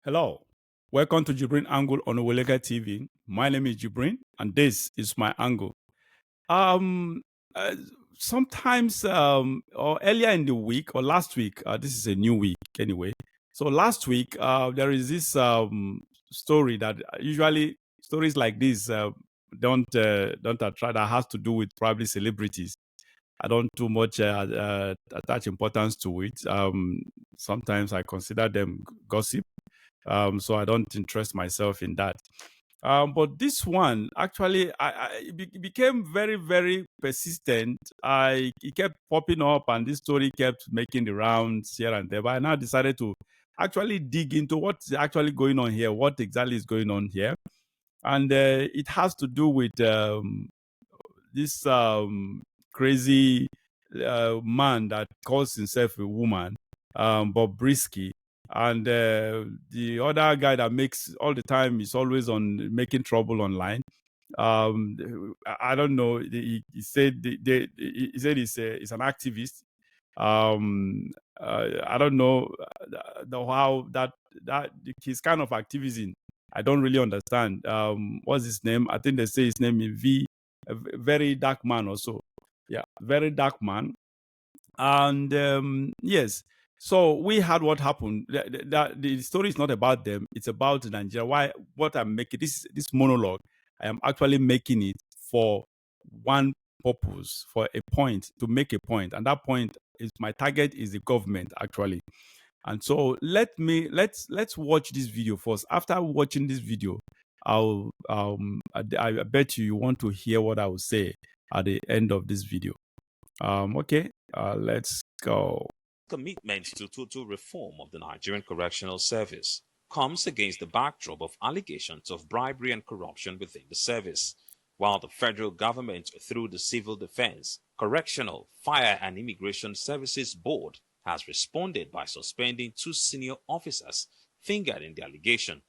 Hello, welcome to JIBRIN Angle on Oweleke TV. My name is JIBRIN, and this is my angle. Um, uh, Sometimes, or earlier in the week or last week, this is a new week anyway. So last week, there is this story that usually stories like this don't attract. That has to do with probably celebrities. I don't too much attach importance to it. Sometimes I consider them gossip, so I don't interest myself in that. But this one actually, it became very, very persistent. It kept popping up, and this story kept making the rounds here and there. But I now decided to actually dig into what's actually going on here. What exactly is going on here? And it has to do with this crazy man that calls himself a woman, Bob Brisky, and the other guy that makes all the time is always on making trouble online. I don't know. He said he said he's an activist. I don't know how that his kind of activism. I don't really understand. What's his name? I think they say his name is V, a very dark man also. Yeah, very dark man. And yes, so we had what happened. The story is not about them; it's about Nigeria. Why? What I'm making this monologue, I am actually making it for one purpose, for a point, to make a point, and that point is my target is the government actually. And so let's watch this video first. After watching this video, I bet you want to hear what I will say at the end of this video. Okay, let's go. Commitment to total reform of the Nigerian Correctional Service comes against the backdrop of allegations of bribery and corruption within the service, while the federal government, through the Civil Defense, Correctional, Fire and Immigration Services Board, has responded by suspending two senior officers fingered in the allegation.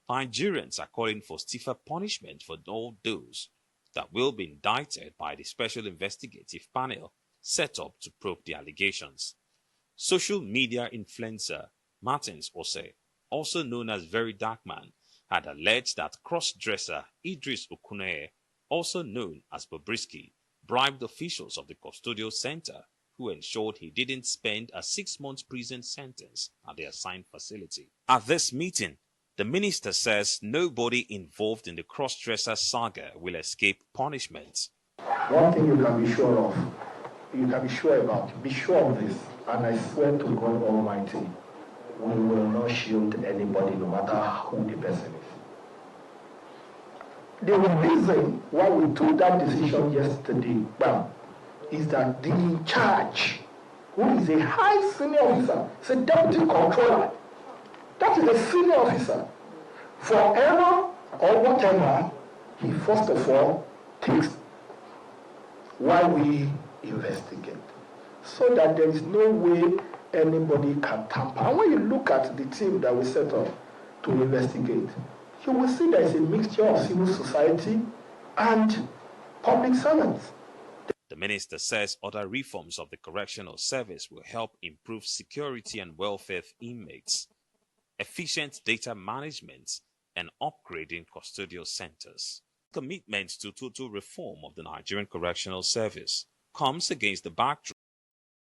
Nigerians are calling for stiffer punishment for all those that will be indicted by the Special Investigative Panel set up to probe the allegations. Social media influencer Martins Ose, also known as Very Dark Man, had alleged that cross-dresser Idris Okuneye, also known as Bobrisky, bribed officials of the custodial center who ensured he didn't spend a 6-month prison sentence at the assigned facility. At this meeting, the minister says nobody involved in the cross-dresser saga will escape punishment. One thing you can be sure of, you can be sure about, be sure of this, and I swear to God Almighty, we will not shield anybody no matter who the person is. The reason why we took that decision yesterday, is that the in charge, who is a high senior officer, is a deputy controller, that is a senior officer, for error or whatever, he first of all takes while we investigate, so that there is no way anybody can tamper. And when you look at the team that we set up to investigate, you will see there is a mixture of civil society and public servants. The minister says other reforms of the correctional service will help improve security and welfare of inmates, efficient data management, and upgrading custodial centers. Commitment to total reform of the Nigerian Correctional Service comes against the backdrop.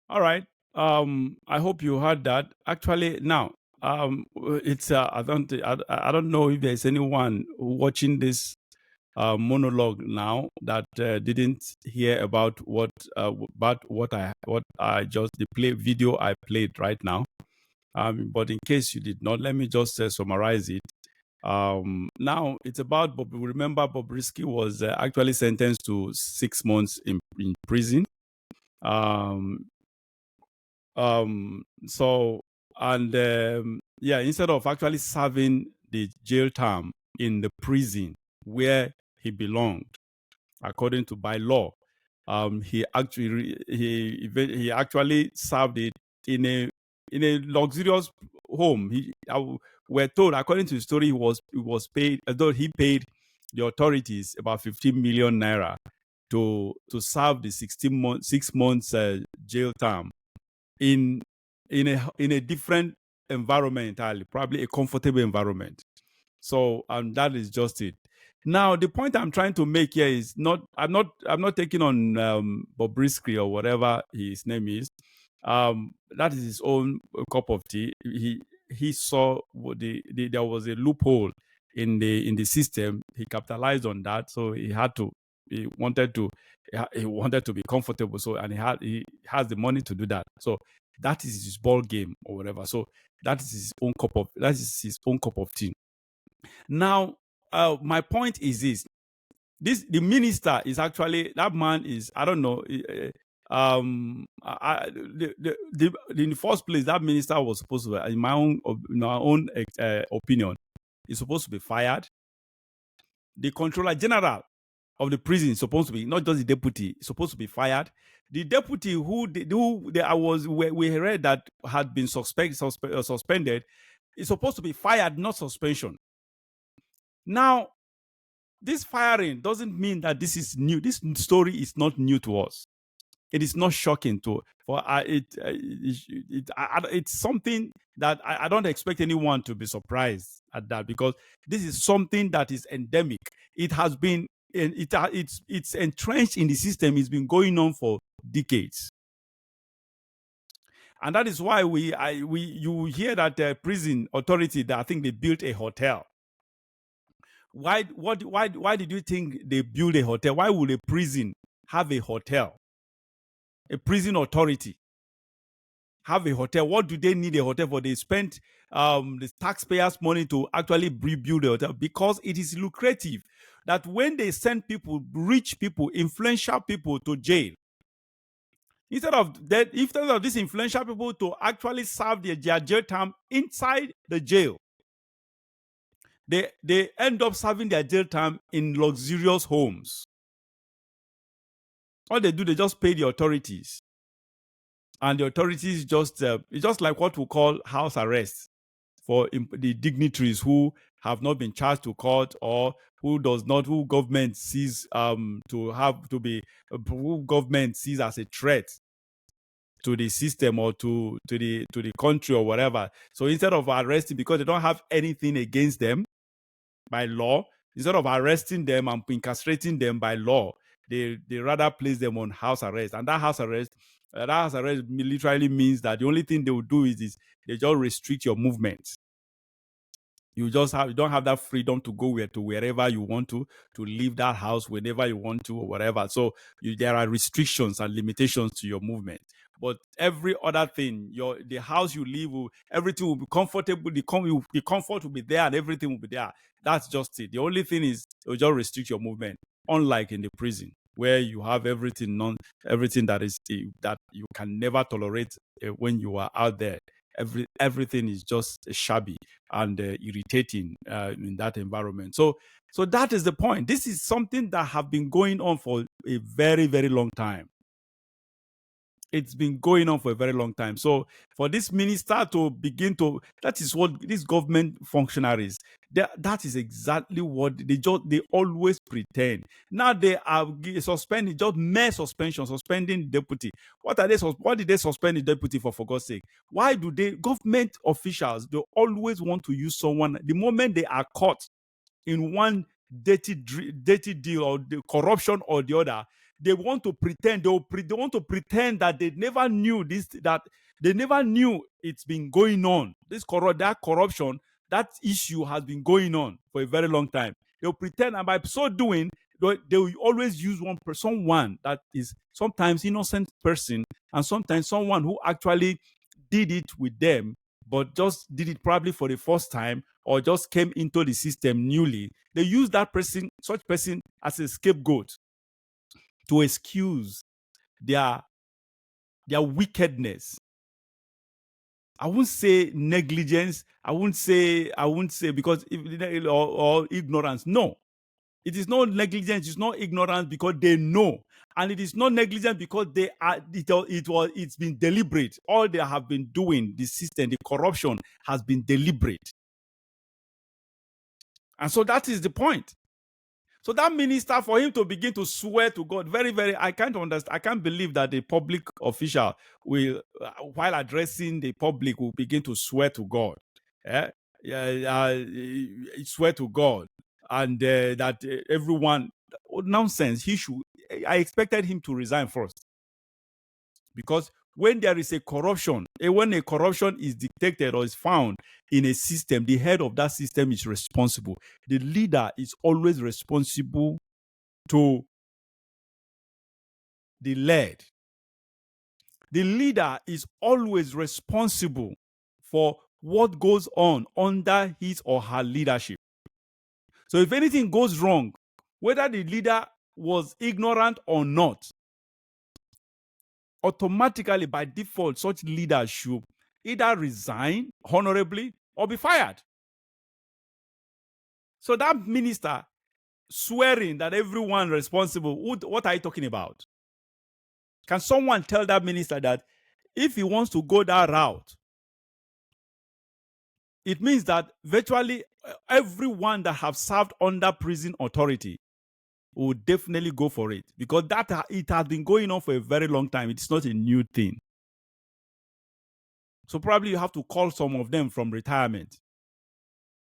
All right. I hope you heard that. Actually, now, it's I don't know if there's anyone watching this monologue now that didn't hear about what I just the video I played right now. But in case you did not, let me just summarize it. Now it's about Bob. Remember, Bobrisky was actually sentenced to 6 months in prison. So, and yeah, instead of actually serving the jail term in the prison where he belonged, according to by law, he actually served it in a luxurious home. We're told, according to the story, he was paid, although he paid the authorities about 15 million naira to serve the 6 months jail term in a different environment entirely, probably a comfortable environment. So that is just it. Now, the point I'm trying to make here is I'm not taking on Bobrisky or whatever his name is. That is his own cup of tea. He saw there was a loophole in the system. He capitalized on that, so he wanted to be comfortable. So, and he has the money to do that. So that is his ball game or whatever. So that is his own cup of tea. Now, my point is the minister is actually, that man is, I don't know. In the first place, that minister was supposed to, in my own opinion, is supposed to be fired. The controller general of the prison is supposed to be, not just the deputy, is supposed to be fired. The deputy we read that had been suspended is supposed to be fired, not suspension. Now, this firing doesn't mean that this is new. This story is not new to us. It is not shocking it's something that I don't expect anyone to be surprised at that, because this is something that is endemic. It has been, it's entrenched in the system. It's been going on for decades. And that is why you hear that prison authority, that I think they built a hotel. Why did you think they built a hotel? Why would a prison have a hotel? A prison authority have a hotel? What do they need a hotel for? They spent the taxpayers' money to actually rebuild a hotel because it is lucrative. That when they send people, rich people, influential people to jail, instead of these influential people to actually serve their jail term inside the jail, they end up serving their jail time in luxurious homes. All they do, they just pay the authorities. And the authorities it's just like what we call house arrest for the dignitaries who have not been charged to court, or who government sees who government sees as a threat to the system or to the country or whatever. So instead of arresting, because they don't have anything against them by law, instead of arresting them and incarcerating them by law, they rather place them on house arrest. And that house arrest literally means that the only thing they will do is they just restrict your movements. You don't have that freedom to go wherever you want to leave that house whenever you want to or whatever. So there are restrictions and limitations to your movement. But every other thing, the house you live, everything will be comfortable. The comfort will be there, and everything will be there. That's just it. The only thing is it will just restrict your movement. Unlike in the prison, where you have everything that you can never tolerate when you are out there. Everything is just shabby and irritating in that environment. So that is the point. This is something that have been going on for a very, very long time. It's been going on for a very long time. So for this minister to begin to, that is what these government functionaries, that is exactly what they always pretend. Now they are suspending, just mere suspension, suspending deputy. What did they suspend the deputy for God's sake? Why do government officials, they always want to use someone, the moment they are caught in one dirty deal or the corruption or the other, they want to pretend. They want to pretend that they never knew this. That they never knew it's been going on. That corruption, that issue has been going on for a very long time. They'll pretend, and by so doing, they will always use someone that is sometimes innocent person, and sometimes someone who actually did it with them, but just did it probably for the first time, or just came into the system newly. They use such person as a scapegoat to excuse their wickedness. I won't say negligence. I won't say because or ignorance. No, it is not negligence. It's not ignorance because they know, and it is not negligence because they are. It's been deliberate. All they have been doing, the system, the corruption has been deliberate, and so that is the point. So that minister, for him to begin to swear to God, very, very, I can't understand. I can't believe that the public official will, while addressing the public, will begin to swear to God. Swear to God, and that everyone, nonsense. I expected him to resign first, because when there is a corruption, when a corruption is detected or is found in a system, the head of that system is responsible. The leader is always responsible to the led. The leader is always responsible for what goes on under his or her leadership. So if anything goes wrong, whether the leader was ignorant or not, automatically, by default, such leaders should either resign honorably or be fired. So that minister swearing that everyone responsible, what are you talking about? Can someone tell that minister that if he wants to go that route, it means that virtually everyone that have served under prison authority will definitely go for it, because it has been going on for a very long time. It's not a new thing. So probably you have to call some of them from retirement.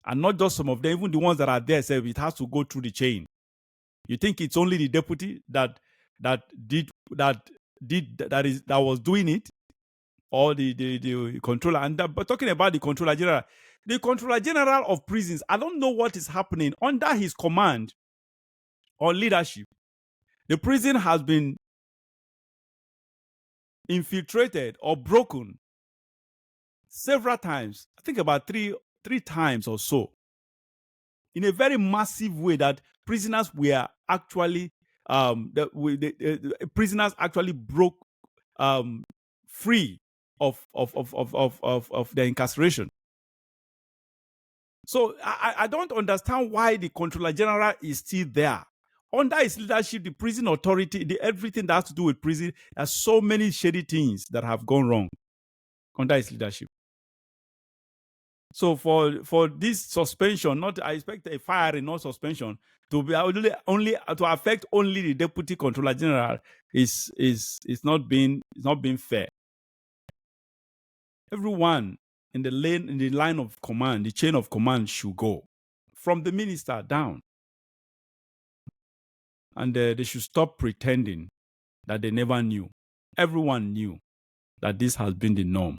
And not just some of them, even the ones that are there, say it has to go through the chain. You think it's only the deputy that was doing it, or the controller? And but talking about the controller general of prisons, I don't know what is happening under his command or leadership. The prison has been infiltrated or broken several times. I think about three times or so, in a very massive way, that prisoners were actually prisoners actually broke free of their incarceration. So I don't understand why the Controller General is still there. Under his leadership, the prison authority, everything that has to do with prison, there's so many shady things that have gone wrong under his leadership. So for this suspension, I expect a firing, not suspension, to be only to affect only the Deputy Controller General is not being fair. Everyone in the line of command, the chain of command, should go from the minister down, and they should stop pretending that they never knew. Everyone knew that this has been the norm.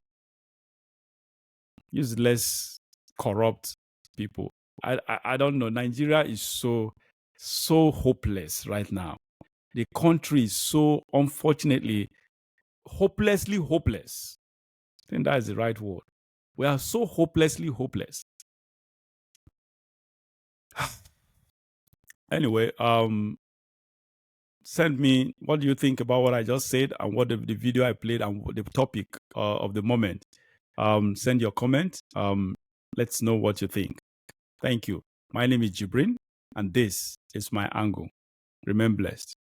Useless, corrupt people. I don't know. Nigeria is so hopeless right now. The country is so, unfortunately, hopelessly hopeless. I think that is the right word. We are so hopelessly hopeless. Anyway, send me what do you think about what I just said and what the video I played and the topic of the moment. Send your comment. Let's know what you think. Thank you. My name is Jibrin, and this is my angle. Remain blessed.